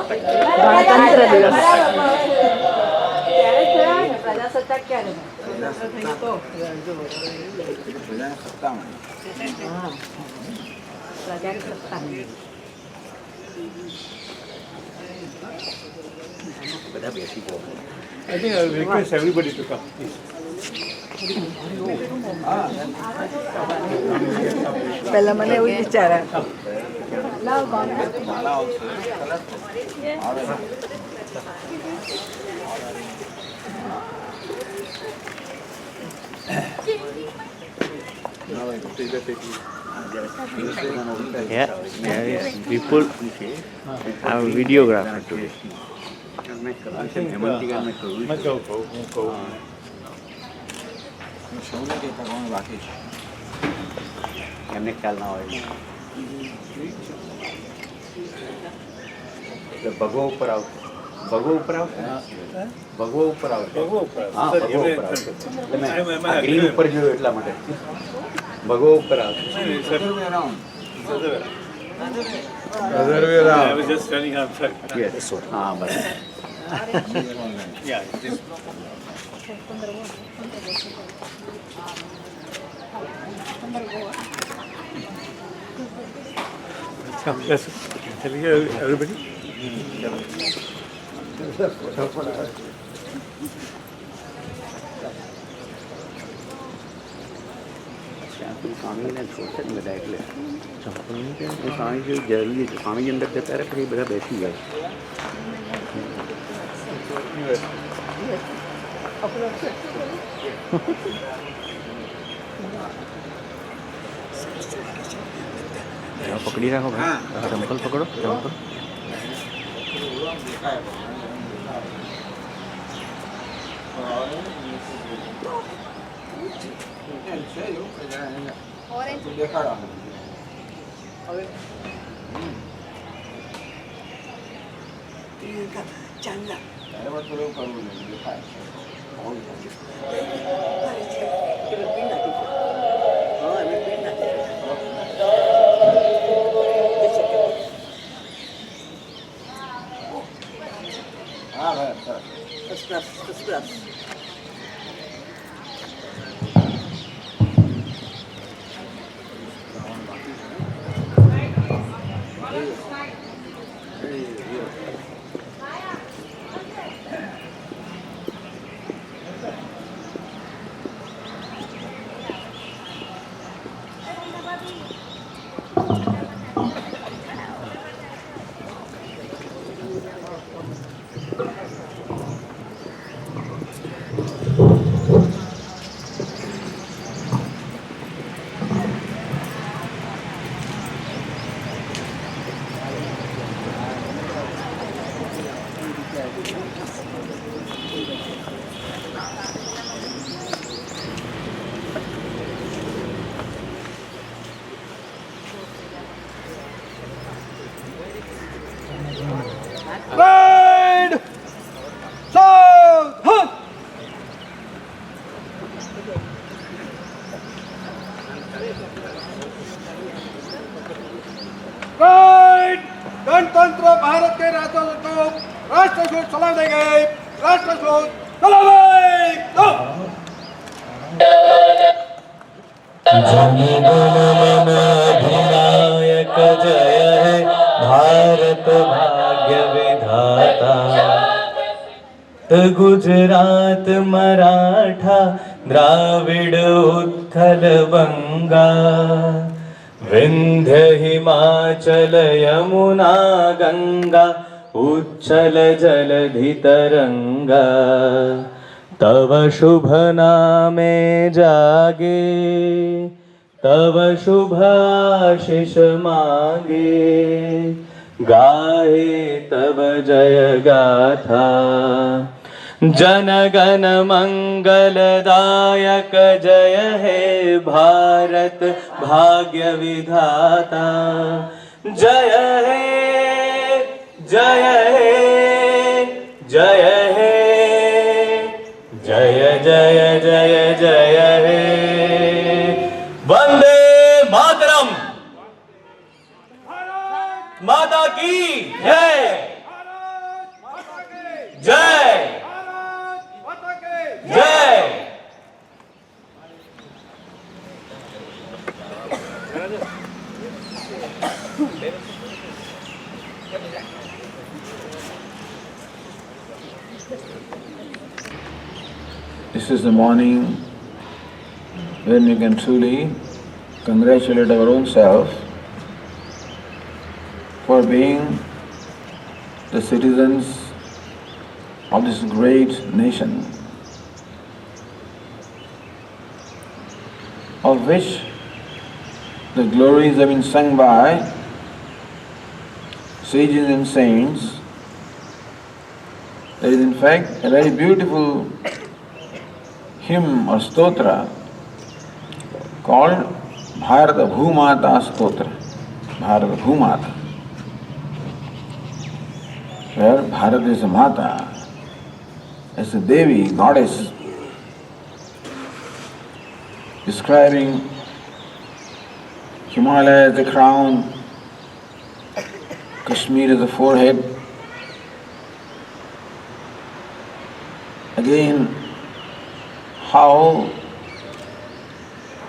ગણતંત્ર દિવસ. પ્રજાસત્તાક ક્યારે? બધા બેસી ગયો. I think I will request everybody to come. પહેલા મને એવું જ વિચાર Yeah, there is people are videographer today. मैं कहूँ એમને ખ્યાલ ના હોય ભગવો ઉપર આવશે. ભગવો ઉપર આવશે. ભગવો ઉપર આવશે. હા, ભગવો ઉપર આવશે. એટલે ગ્રીન ઉપર જોયું એટલા માટે ભગવો ઉપર આવશે. I was just standing outside. Yes. હા, બરાબર. Yeah, this. Come, yes. Shall we hear everybody? સ્વામીને છોડશે ને બધા એટલે સ્વામીજી જરૂરી છે. સ્વામીજી અંદર જતા રહે પછી બધા બેસી જાય. પકડી રાખો ભાઈ, ચંપલ પકડો, ચંપલ. गणतंत्र भारत के राष्ट्र को राष्ट्रसूत सलाम देंगे. राष्ट्रसूत सलाम. जनगण मन अधिनायक जय है भारत भाग्य विधाता. गुजरात मराठा द्राविड उत्कल बंगा विंध्य हिमाचल यमुना गंगा उच्चल जलधि तरंगा. तव शुभ नामे जागे तव शुभ आशीष मांगे. गाहे तव जय गाथा. जनगण मंगलदायक जय हे भारत भाग्य विधाता. जय हे जय हे जय हे जय जय जय जय हे. वंदे मातरम. माता की जय. This is the morning when we can truly congratulate our own self for being the citizens of this great nation, of which the glories have been sung by sages and saints. There is in fact a very beautiful hymn or stotra called Bharata Bhumata Stotra. Bharata Bhumata, where Bharat is a Mata, as a Devi, goddess, describing Himalaya as the crown, Kashmir as the forehead. Again, how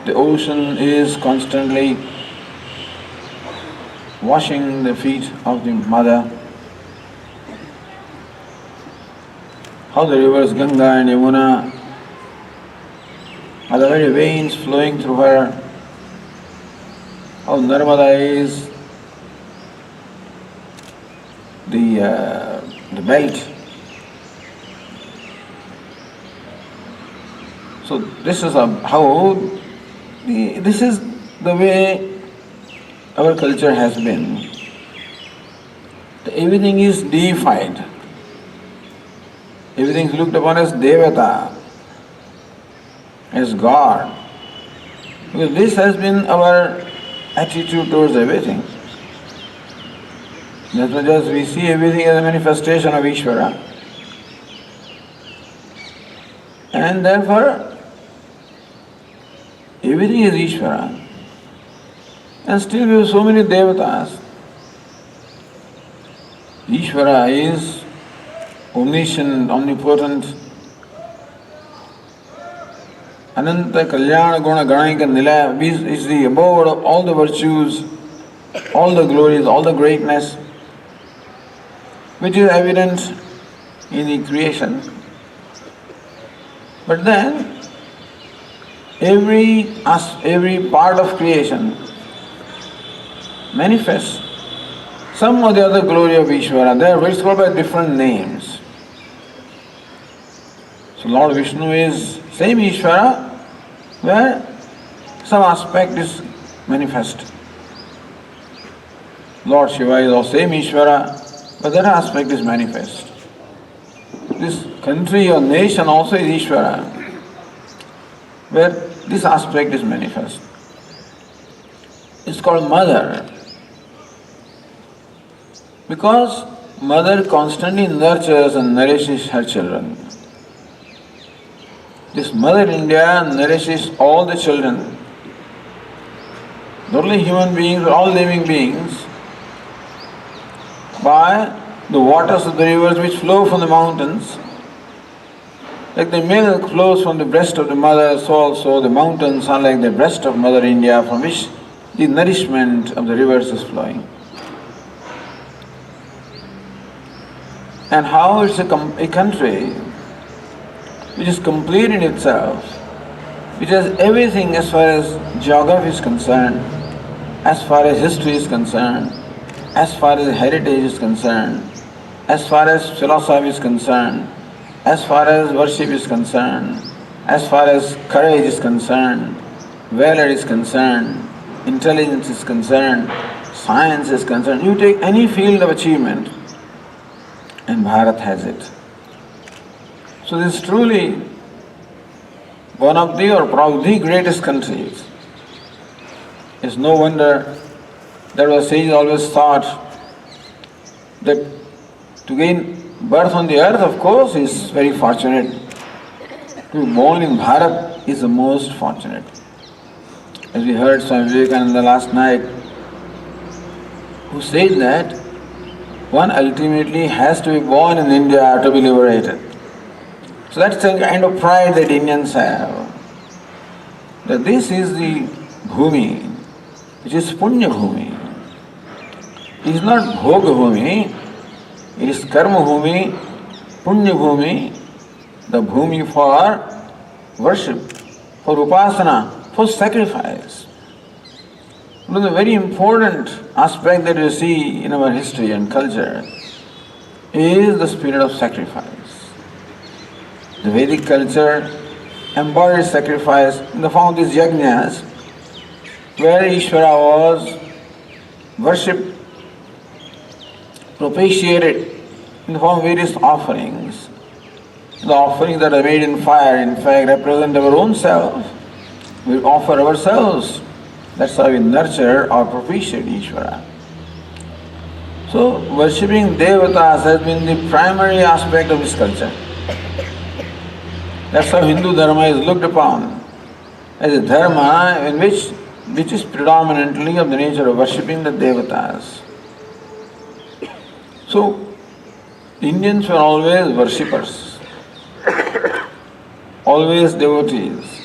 the ocean is constantly washing the feet of the mother, how the rivers Ganga and Yamuna are the very veins flowing through her, how Narmada is the belt. So this is this is the way our culture has been. Everything is deified. Everything is looked upon as Devata, as God. Because this has been our attitude towards everything. As much as we see everything as a manifestation of Ishvara, and therefore everything is Ishvara, and still we have so many Devatas. Ishvara is omniscient, omnipotent, Ananta Kalyana Guna Ganaika Nila is the abode of all the virtues, all the glories, all the greatness, which is evident in the creation. But then every part of creation manifests some or the other glory of Ishvara. They are called by different names. So Lord Vishnu is same Ishvara, where some aspect is manifest. Lord Shiva is also same Ishvara, but that aspect is manifest. This country or nation also is Ishvara, where this aspect is manifest. It's called Mother, because Mother constantly nurtures and nourishes her children. This Mother India nourishes all the children, not only human beings, but all living beings, by the waters of the rivers which flow from the mountains. Like the milk flows from the breast of the mother, so also the mountains are like the breast of Mother India, from which the nourishment of the rivers is flowing. And how it's a country which is complete in itself, which has everything as far as geography is concerned, as far as history is concerned, as far as heritage is concerned, as far as philosophy is concerned, as far as worship is concerned, as far as courage is concerned, valor is concerned, intelligence is concerned, science is concerned. You take any field of achievement, and Bharat has it. So this is truly one of the, or probably the greatest countries. It's no wonder that our sages always thought that to gain birth on the earth, of course, is very fortunate. To be born in Bharat is the most fortunate. As we heard Swami Viditatmananda last night, who said that one ultimately has to be born in India to be liberated. So that's the kind of pride that Indians have. That this is the Bhumi, which is Punya Bhumi. It is not Bhoga Bhumi, It is karma bhumi, punya bhumi, the bhumi for worship, for upasana, for sacrifice. One of the very important aspect that you see in our history and culture is the spirit of sacrifice. The Vedic culture embodies sacrifice in the form of these yajnas, where Ishvara was worshipped, propitiated in the form of various offerings. The offerings that are made in fire, in fact, represent our own self. We offer ourselves. That's how we nurture or propitiate Ishvara. So, worshipping devatas has been the primary aspect of this culture. That's how Hindu dharma is looked upon, as a dharma which is predominantly of the nature of worshipping the devatas. So, Indians were always worshippers, always devotees.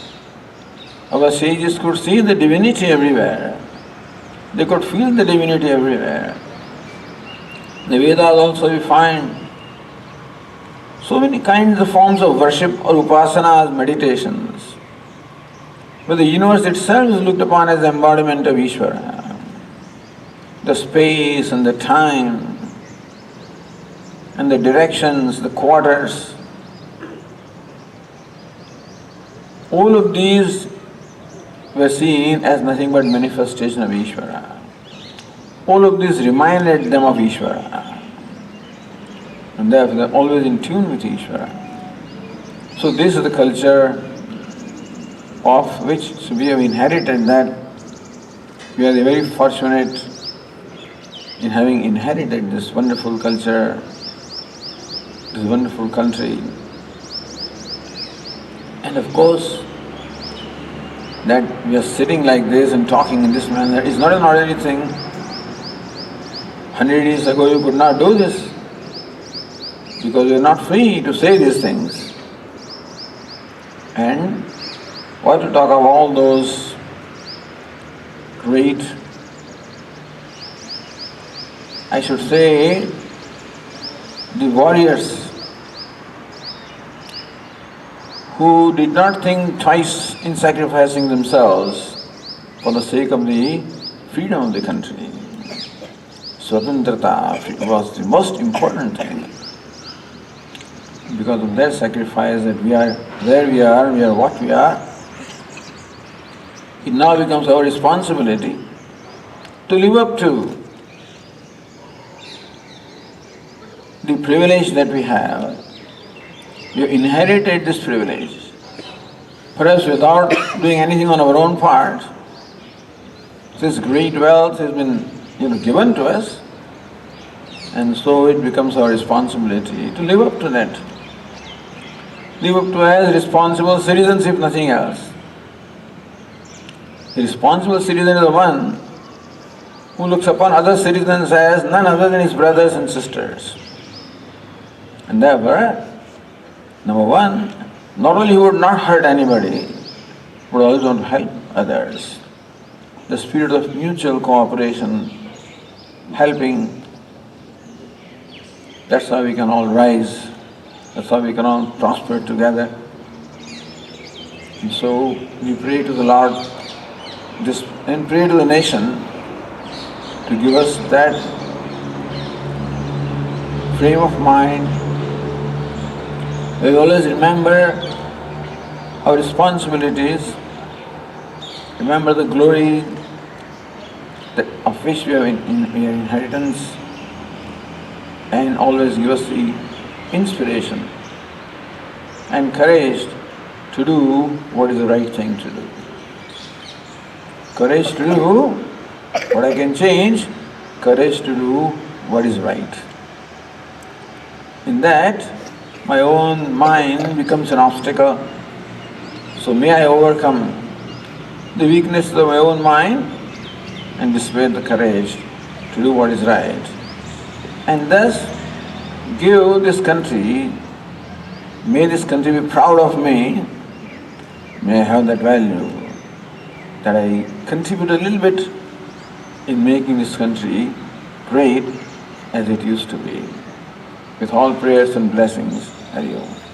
Our sages could see the divinity everywhere. They could feel the divinity everywhere. The Vedas also we find so many kinds of forms of worship or upasanas, meditations. But the universe itself is looked upon as the embodiment of Ishvara. The space and the time and the directions, the quarters, all of these were seen as nothing but manifestation of Ishvara. All of this reminded them of Ishvara. And therefore they are always in tune with Ishvara. So this is the culture of which we have inherited that. We are very fortunate in having inherited this wonderful culture, this wonderful country. And of course, that we are sitting like this and talking in this manner is not an ordinary thing. 100 years ago you could not do this because you are not free to say these things. And what to talk of all those great, I should say, the warriors who did not think twice in sacrificing themselves for the sake of the freedom of the country. Swatantrata was the most important thing. Because of their sacrifice that we are where we are what we are. It now becomes our responsibility to live up to the privilege that we have. We have inherited this privilege, perhaps without doing anything on our own part. This great wealth has been given to us, and so it becomes our responsibility to live up to that. Live up to as responsible citizens, if nothing else. The responsible citizen is the one who looks upon other citizens as none other than his brothers and sisters. And therefore, number one, not only he would not hurt anybody, but also want to help others. The spirit of mutual cooperation, helping, that's how we can all rise, that's how we can all prosper together. And so we pray to the Lord and pray to the nation to give us that frame of mind. We always remember our responsibilities, remember the glory of which we have inheritance, and always give us the inspiration and courage to do what is the right thing to do. Courage to do what I can change, courage to do what is right. In that, my own mind becomes an obstacle. So may I overcome the weaknesses of my own mind and display the courage to do what is right. And thus give this country, may this country be proud of me, may I have that value, that I contribute a little bit in making this country great as it used to be. With all prayers and blessings, Hari Om.